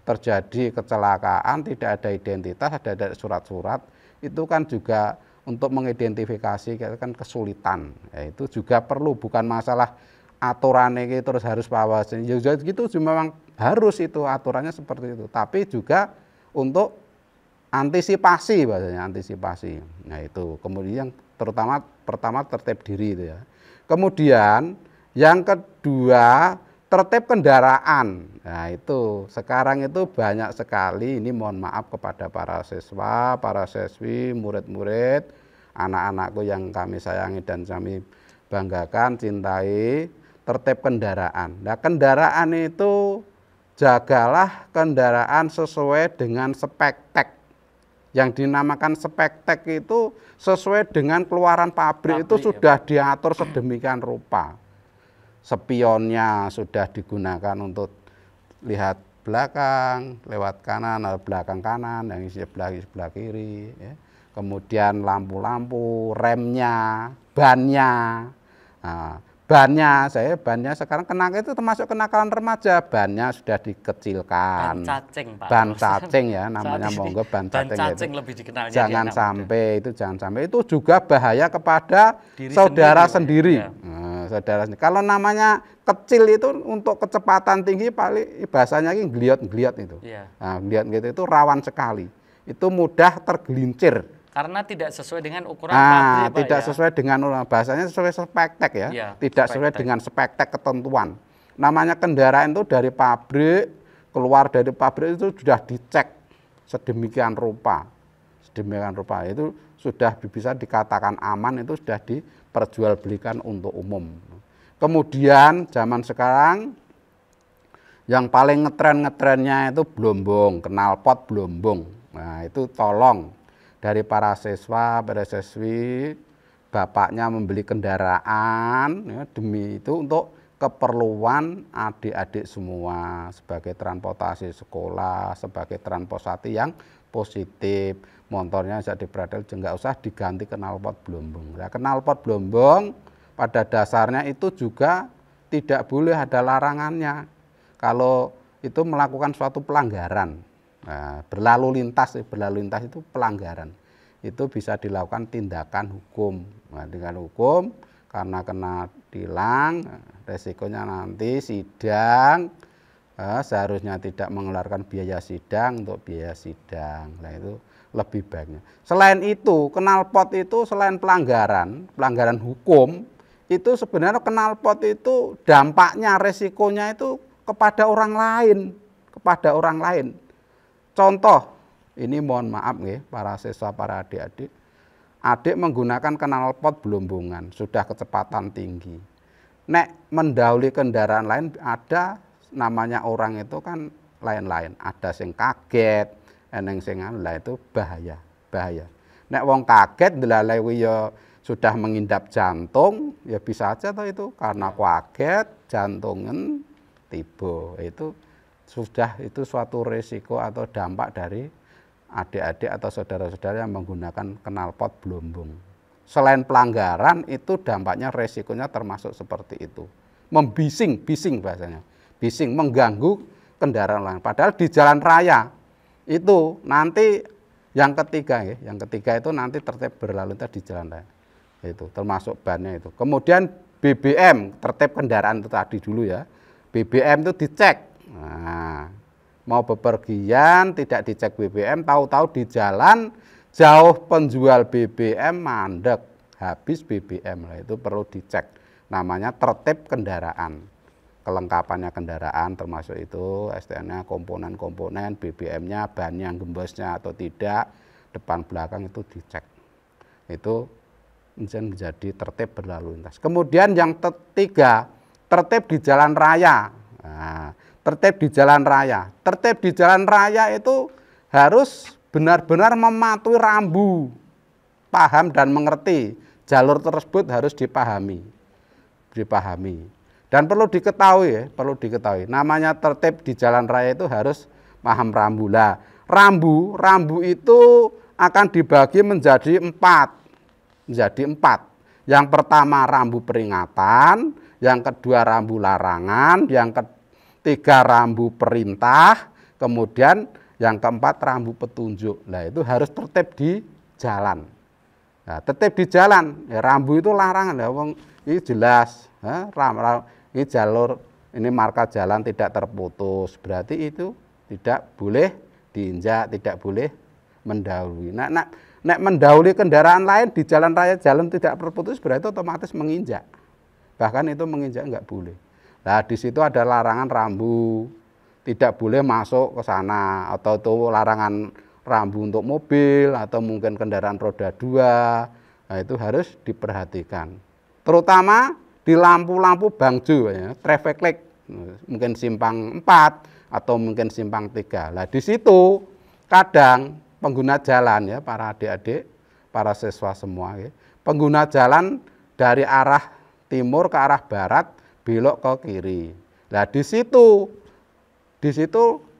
terjadi kecelakaan, tidak ada identitas, ada surat-surat, itu kan juga untuk mengidentifikasi kan kesulitan. Ya, itu juga perlu, bukan masalah aturan ini terus harus pawasin. Ya gitu memang harus itu aturannya seperti itu. Tapi juga untuk antisipasi bahasanya, antisipasi. Nah, itu. Kemudian pertama tertib diri itu ya. Kemudian yang kedua tertib kendaraan. Nah, itu sekarang itu banyak sekali, ini mohon maaf kepada para siswa, para siswi, murid-murid, anak-anakku yang kami sayangi dan kami banggakan, cintai, tertib kendaraan. Nah, kendaraan itu jagalah kendaraan sesuai dengan spek tek. Yang dinamakan spek tek itu sesuai dengan keluaran pabrik itu sudah diatur sedemikian rupa. Spionnya sudah digunakan untuk lihat belakang, lewat kanan atau belakang kanan, yang sebelah kiri. Ya. Kemudian lampu-lampu, remnya, bannya. Nah, bannya sekarang itu termasuk kenakalan remaja, bannya sudah dikecilkan. Ban cacing, Pak. Ban cacing ya namanya, monggo ban cacing lebih dikenalnya. Jangan sampai itu juga bahaya kepada diri saudara sendiri. Ya. Nah, saudara. Kalau namanya kecil itu untuk kecepatan tinggi paling bahasanya ini ngeliat itu. Nah, ngeliat itu rawan sekali. Itu mudah tergelincir. Karena tidak sesuai dengan ukuran pabrik, Pak, tidak sesuai dengan bahasanya sesuai spektek ya. Tidak sesuai dengan spektek ketentuan. Namanya kendaraan itu dari pabrik, keluar dari pabrik itu sudah dicek sedemikian rupa. Sedemikian rupa itu sudah bisa dikatakan aman, itu sudah diperjualbelikan untuk umum. Kemudian zaman sekarang yang paling ngetrennya itu blombong, knalpot blombong. Nah, itu tolong dari para siswa, para siswi, bapaknya membeli kendaraan ya, demi itu untuk keperluan adik-adik semua sebagai transportasi sekolah, sebagai transportasi yang positif. Motornya bisa diperadel, nggak usah diganti knalpot blombong. Nah, knalpot blombong pada dasarnya itu juga tidak boleh ada larangannya. Kalau itu melakukan suatu pelanggaran, nah, berlalu lintas itu pelanggaran. Itu bisa dilakukan tindakan hukum. Nah, dengan hukum karena kena tilang, resikonya nanti sidang, seharusnya tidak mengeluarkan biaya sidang untuk biaya sidang. Nah, itu lebih baiknya. Selain itu, knalpot itu selain pelanggaran hukum, itu sebenarnya knalpot itu dampaknya, resikonya itu kepada orang lain. Contoh, ini mohon maaf nih para siswa, para adik-adik. Adik menggunakan knalpot belombongan, sudah kecepatan tinggi. Nek mendahului kendaraan lain, ada namanya orang itu kan lain-lain. Ada sing kaget, eneng sing lah itu bahaya. Nek wong kaget ndelalewi ya sudah mengindap jantung, ya bisa aja toh itu karena kaget jantungen tiba. Itu sudah itu suatu risiko atau dampak dari adik-adik atau saudara-saudara yang menggunakan knalpot belombong. Selain pelanggaran itu dampaknya resikonya termasuk seperti itu. Bising bahasanya. Bising, mengganggu kendaraan lain. Padahal di jalan raya itu nanti yang ketiga itu nanti tertib berlalu lintas di jalan raya. Itu termasuk bannya itu. Kemudian BBM, tertib kendaraan itu tadi dulu ya. BBM itu dicek. Nah, mau bepergian tidak dicek BBM, tahu-tahu di jalan jauh penjual BBM mandek, habis BBM. Lah itu perlu dicek. Namanya tertib kendaraan. Kelengkapannya kendaraan termasuk itu STN-nya, komponen-komponen, BBM-nya, bannya gembosnya atau tidak, depan belakang itu dicek. Itu menjadi tertib berlalu lintas. Kemudian yang ketiga, tertib di jalan raya. Nah, tertib di jalan raya. Tertib di jalan raya itu harus benar-benar mematuhi rambu, paham dan mengerti. Jalur tersebut harus dipahami. Dan perlu diketahui, namanya tertib di jalan raya itu harus paham rambu. Lah, rambu itu akan dibagi menjadi empat. Yang pertama rambu peringatan, yang kedua rambu larangan, yang ketiga rambu perintah, kemudian yang keempat rambu petunjuk. Nah, itu harus tertib di jalan. Nah, tertib di jalan, ya, rambu itu larangan. Ya, ini jelas, ini jalur, ini marka jalan tidak terputus. Berarti itu tidak boleh diinjak, tidak boleh mendahului. Nek mendahului kendaraan lain di jalan raya, jalan tidak terputus, berarti otomatis menginjak. Bahkan itu menginjak enggak boleh. Nah, di situ ada larangan rambu, tidak boleh masuk ke sana, atau itu larangan rambu untuk mobil atau mungkin kendaraan roda 2. Nah, itu harus diperhatikan. Terutama di lampu-lampu bangjo ya, traffic light, mungkin simpang 4 atau mungkin simpang 3. Nah, di situ kadang pengguna jalan ya, para adik-adik, para siswa semua ya, pengguna jalan dari arah timur ke arah barat belok ke kiri. Nah, di situ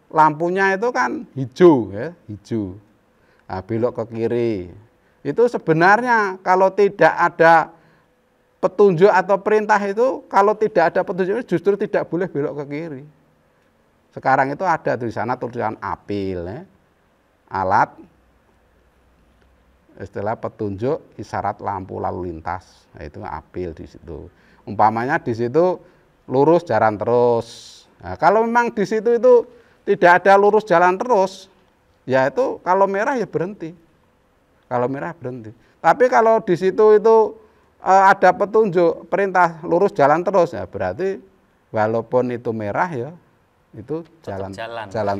lampunya itu kan hijau ya, hijau. Nah, belok ke kiri. Itu sebenarnya kalau tidak ada petunjuk atau perintah itu, kalau tidak ada petunjuk justru tidak boleh belok ke kiri. Sekarang itu ada di sana tulisan apil ya. Alat istilah petunjuk isyarat lampu lalu lintas. Nah, itu apil di situ. Umpamanya di situ lurus jalan terus. Nah, kalau memang di situ itu tidak ada lurus jalan terus, ya itu kalau merah ya berhenti. Kalau merah berhenti. Tapi kalau di situ itu ada petunjuk perintah lurus jalan terus, ya berarti walaupun itu merah ya itu jalan jalan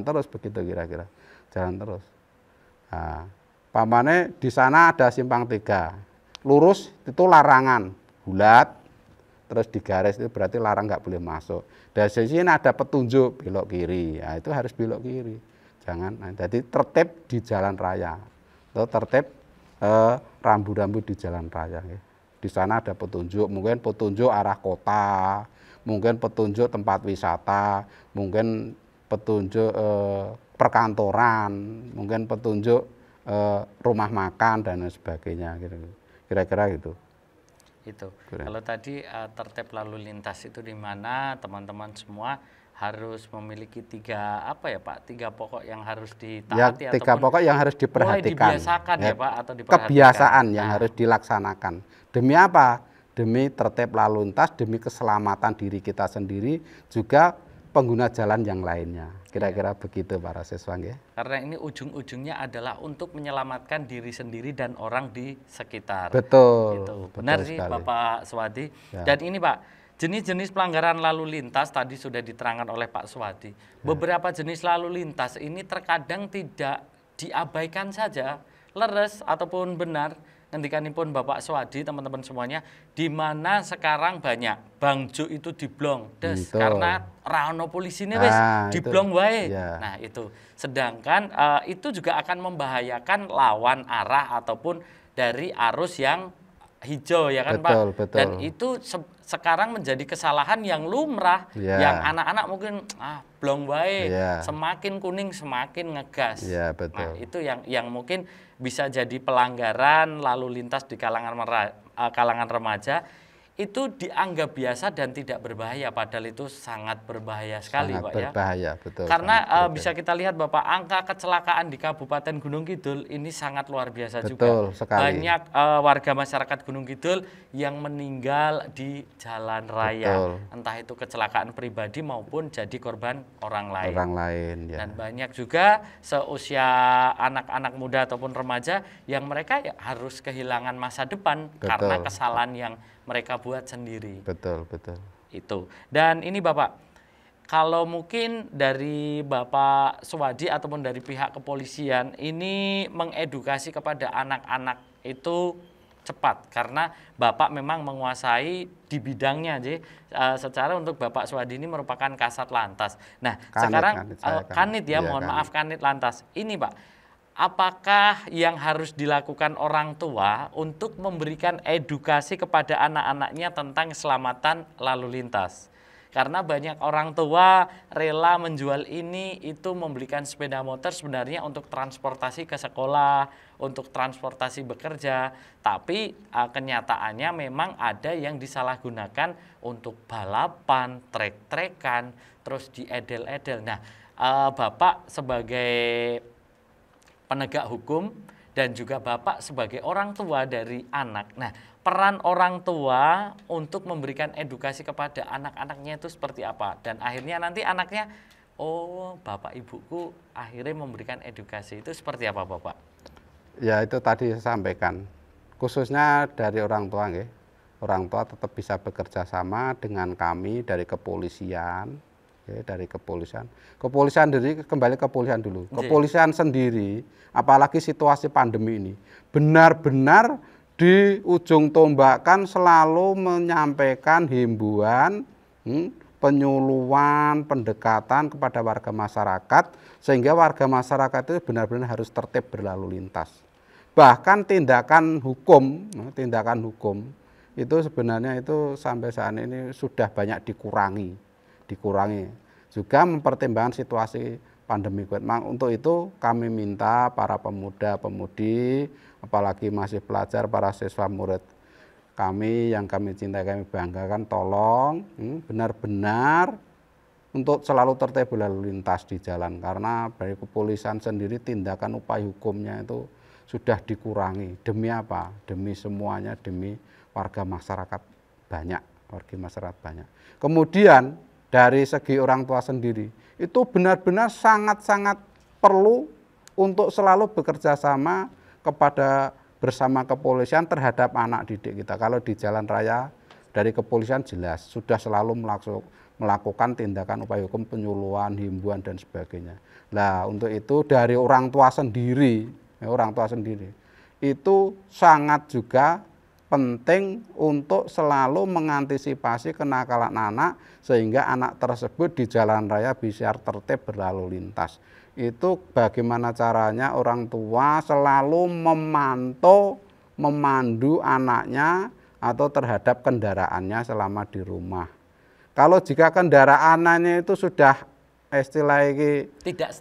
terus begitu kira-kira, jalan terus. Nah, pamane di sana ada simpang 3, lurus itu larangan, bulat, terus digaris itu berarti larang nggak boleh masuk. Dari sini ada petunjuk belok kiri, ya itu harus belok kiri, jangan. Nah, jadi tertib di jalan raya, atau tertib rambu-rambu di jalan raya. Ya. Di sana ada petunjuk, mungkin petunjuk arah kota, mungkin petunjuk tempat wisata, mungkin petunjuk perkantoran, mungkin petunjuk rumah makan dan sebagainya, kira-kira gitu. Itu. Kalau tadi tertib lalu lintas itu di mana teman-teman semua harus memiliki 3 pokok yang harus ditaati, ya, 3 pokok yang harus diperhatikan. Mulai dibiasakan ya Pak, atau diperhatikan. Kebiasaan yang harus dilaksanakan. Demi apa? Demi tertib lalu lintas, demi keselamatan diri kita sendiri, juga pengguna jalan yang lainnya. Kira-kira begitu para siswa ya. Karena ini ujung-ujungnya adalah untuk menyelamatkan diri sendiri dan orang di sekitar. Betul. Gitu. Betul Benar sih sekali. Bapak Swadi. Ya. Dan ini Pak, jenis-jenis pelanggaran lalu lintas tadi sudah diterangkan oleh Pak Swadi. Beberapa jenis lalu lintas ini terkadang tidak diabaikan saja, leres ataupun benar. Ngendikanipun Bapak Swadi, teman-teman semuanya, di mana sekarang banyak bangjo itu diblong des karena rano polisi ini wes diblong wae. Ya. Nah, itu. Sedangkan itu juga akan membahayakan lawan arah ataupun dari arus yang hijau ya kan betul, Pak. Betul. Dan itu sekarang menjadi kesalahan yang lumrah, yang anak-anak mungkin blong wae, semakin kuning semakin ngegas. Betul. Nah, itu yang mungkin bisa jadi pelanggaran lalu lintas di kalangan remaja, itu dianggap biasa dan tidak berbahaya, padahal itu sangat berbahaya sekali, Pak, berbahaya, betul. Karena bisa kita lihat Bapak, angka kecelakaan di Kabupaten Gunung Kidul ini sangat luar biasa juga. Sekali. Banyak warga masyarakat Gunung Kidul yang meninggal di jalan raya, entah itu kecelakaan pribadi maupun jadi korban orang lain. Ya. Dan banyak juga seusia anak-anak muda ataupun remaja yang mereka harus kehilangan masa depan karena kesalahan yang mereka buat sendiri. Betul. Itu. Dan ini Bapak, kalau mungkin dari Bapak Swadi ataupun dari pihak kepolisian ini mengedukasi kepada anak-anak itu cepat, karena Bapak memang menguasai di bidangnya, secara untuk Bapak Swadi ini merupakan Kasat Lantas. Nah, Kanit ya, mohon maaf Kanit Lantas. Ini Pak, apakah yang harus dilakukan orang tua untuk memberikan edukasi kepada anak-anaknya tentang keselamatan lalu lintas? Karena banyak orang tua rela menjual ini itu membelikan sepeda motor sebenarnya untuk transportasi ke sekolah, untuk transportasi bekerja. Tapi kenyataannya memang ada yang disalahgunakan untuk balapan, trek-trekan, terus diedel-edel. Nah, Bapak sebagai penegak hukum dan juga Bapak sebagai orang tua dari anak. Nah, peran orang tua untuk memberikan edukasi kepada anak-anaknya itu seperti apa? Dan akhirnya nanti anaknya, oh Bapak Ibuku akhirnya memberikan edukasi, itu seperti apa Bapak? Ya itu tadi saya sampaikan, khususnya dari orang tua ya. Orang tua tetap bisa bekerja sama dengan kami dari kepolisian. Dari kepolisian sendiri, kembali ke kepolisian dulu. Kepolisian sendiri, apalagi situasi pandemi ini, benar-benar di ujung tombak kan selalu menyampaikan himbauan, penyuluhan, pendekatan kepada warga masyarakat, sehingga warga masyarakat itu benar-benar harus tertib berlalu lintas. Bahkan tindakan hukum itu sebenarnya itu sampai saat ini sudah banyak dikurangi juga mempertimbangkan situasi pandemi COVID. Untuk itu kami minta para pemuda-pemudi, apalagi masih pelajar, para siswa murid kami yang kami cintai, kami banggakan, tolong benar-benar untuk selalu tertib berlalu lintas di jalan, karena dari kepolisian sendiri tindakan upaya hukumnya itu sudah dikurangi. Demi apa? Demi semuanya, demi warga masyarakat banyak, Kemudian dari segi orang tua sendiri, itu benar-benar sangat-sangat perlu untuk selalu bekerja sama bersama kepolisian terhadap anak didik kita. Kalau di jalan raya dari kepolisian jelas sudah selalu melakukan tindakan upaya hukum, penyuluhan, himbauan dan sebagainya. Nah, untuk itu dari orang tua sendiri itu sangat juga penting untuk selalu mengantisipasi kenakalan anak sehingga anak tersebut di jalan raya bisa tertib berlalu lintas. Itu bagaimana caranya orang tua selalu memandu anaknya atau terhadap kendaraannya selama di rumah. Kalau jika kendaraannya itu sudah istilahnya tidak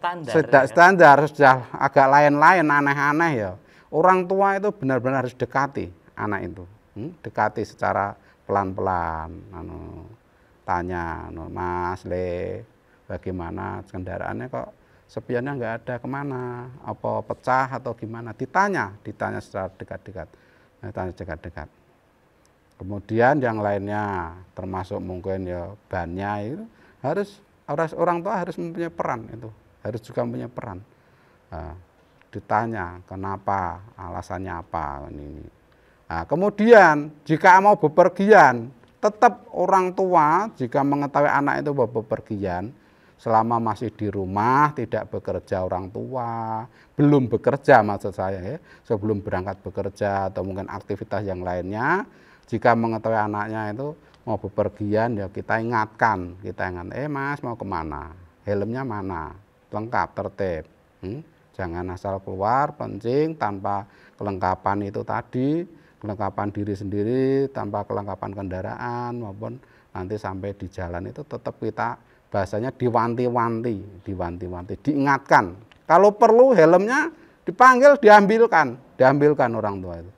standar, sudah agak lain-lain, aneh-aneh ya. Orang tua itu benar-benar harus dekati anak itu, dekati secara pelan-pelan, tanya, Mas Le, bagaimana kendaraannya kok spionnya nggak ada, kemana, apa pecah atau gimana, ditanya secara dekat-dekat. Kemudian yang lainnya termasuk mungkin ya bannya itu harus orang tua harus mempunyai peran, itu harus juga mempunyai peran. Ditanya kenapa, alasannya apa ini. Nah, kemudian jika mau bepergian, tetap orang tua jika mengetahui anak itu bepergian, selama masih di rumah, tidak bekerja orang tua, belum bekerja maksud saya ya, sebelum berangkat bekerja atau mungkin aktivitas yang lainnya, jika mengetahui anaknya itu mau bepergian ya kita ingatkan, Mas mau kemana, helmnya mana, lengkap, tertib, jangan asal keluar pencing tanpa kelengkapan itu tadi, kelengkapan diri sendiri, tanpa kelengkapan kendaraan maupun nanti sampai di jalan itu tetap kita bahasanya diwanti-wanti, diingatkan. Kalau perlu helmnya dipanggil, diambilkan orang tua itu.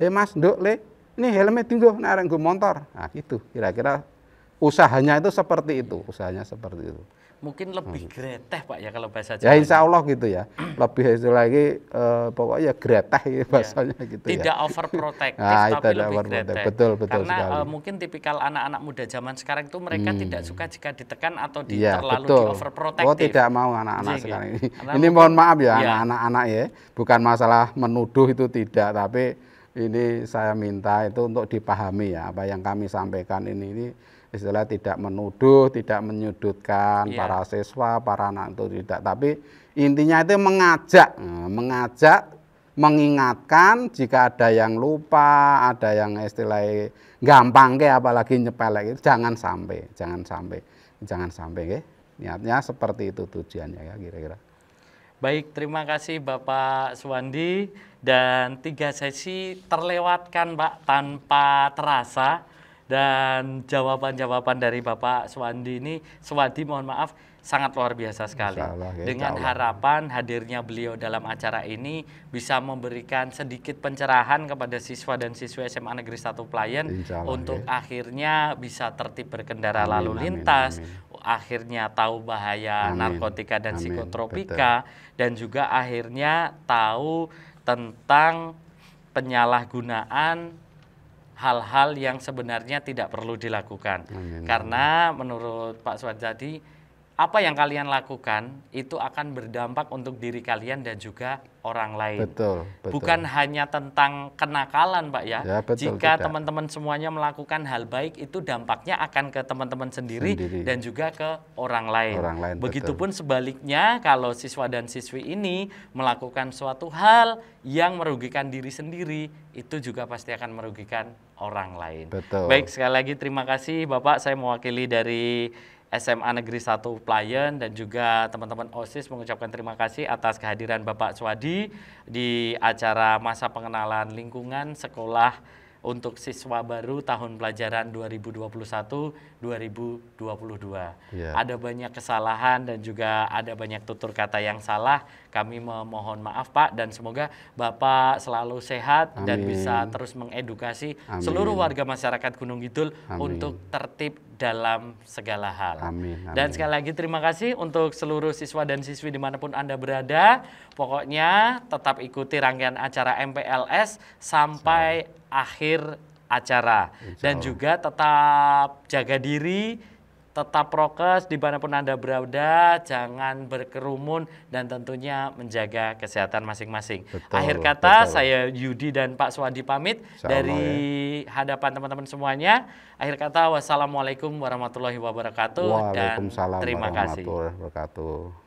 Mas, Nduk, Le, ini helmnya tinggal, nareng gue motor. Nah, gitu. Kira-kira usahanya itu seperti itu, Mungkin lebih greteh Pak ya kalau bahasa Jawa. Ya insya Allah gitu ya. Lebih itu lagi pokoknya greteh bahasanya gitu ya. Tidak overprotective tapi lebih greteh. Betul Karena sekali. Mungkin tipikal anak-anak muda zaman sekarang itu mereka tidak suka jika ditekan atau terlalu di overprotective. Oh tidak mau anak-anak sekarang ini. Ini mohon maaf ya anak-anak ya. Bukan masalah menuduh itu tidak, tapi ini saya minta itu untuk dipahami ya apa yang kami sampaikan ini istilah tidak menuduh, tidak menyudutkan para siswa, para anak itu tidak, tapi intinya itu mengajak, mengingatkan jika ada yang lupa, ada yang istilahnya gampang apalagi nyepelek itu jangan sampai. Niatnya seperti itu tujuannya ya kira-kira. Baik, terima kasih Bapak Suwandi, dan 3 sesi terlewatkan Pak tanpa terasa. Dan jawaban-jawaban dari Bapak Suwandi mohon maaf, sangat luar biasa sekali. Dengan harapan hadirnya beliau dalam acara ini bisa memberikan sedikit pencerahan kepada siswa dan siswi SMA Negeri 1 Playen untuk akhirnya bisa tertib berkendara lalu lintas, akhirnya tahu bahaya narkotika dan psikotropika, dan juga akhirnya tahu tentang penyalahgunaan hal-hal yang sebenarnya tidak perlu dilakukan. Karena menurut Pak Suwandi, apa yang kalian lakukan itu akan berdampak untuk diri kalian dan juga orang lain. Betul. Bukan hanya tentang kenakalan Pak ya. Jika teman-teman semuanya melakukan hal baik, itu dampaknya akan ke teman-teman sendiri dan juga ke orang lain. Begitupun sebaliknya, kalau siswa dan siswi ini melakukan suatu hal yang merugikan diri sendiri, itu juga pasti akan merugikan orang lain. Baik, sekali lagi terima kasih Bapak, saya mewakili dari SMA Negeri 1 Playen dan juga teman-teman OSIS mengucapkan terima kasih atas kehadiran Bapak Suwandi di acara masa pengenalan lingkungan sekolah untuk siswa baru tahun pelajaran 2021-2022. Ada banyak kesalahan dan juga ada banyak tutur kata yang salah. Kami memohon maaf Pak, dan semoga Bapak selalu sehat dan bisa terus mengedukasi seluruh warga masyarakat Gunung Kidul untuk tertib dalam segala hal. Amin, amin. Dan sekali lagi terima kasih untuk seluruh siswa dan siswi dimanapun Anda berada. Pokoknya tetap ikuti rangkaian acara MPLS sampai akhir acara. Dan juga tetap jaga diri, tetap prokes dimanapun Anda berada, jangan berkerumun dan tentunya menjaga kesehatan masing-masing. Akhir kata, saya Yudi dan Pak Swadi pamit dari hadapan teman-teman semuanya. Akhir kata, wassalamualaikum warahmatullahi wabarakatuh dan terima kasih. Waalaikumsalam warahmatullahi wabarakatuh.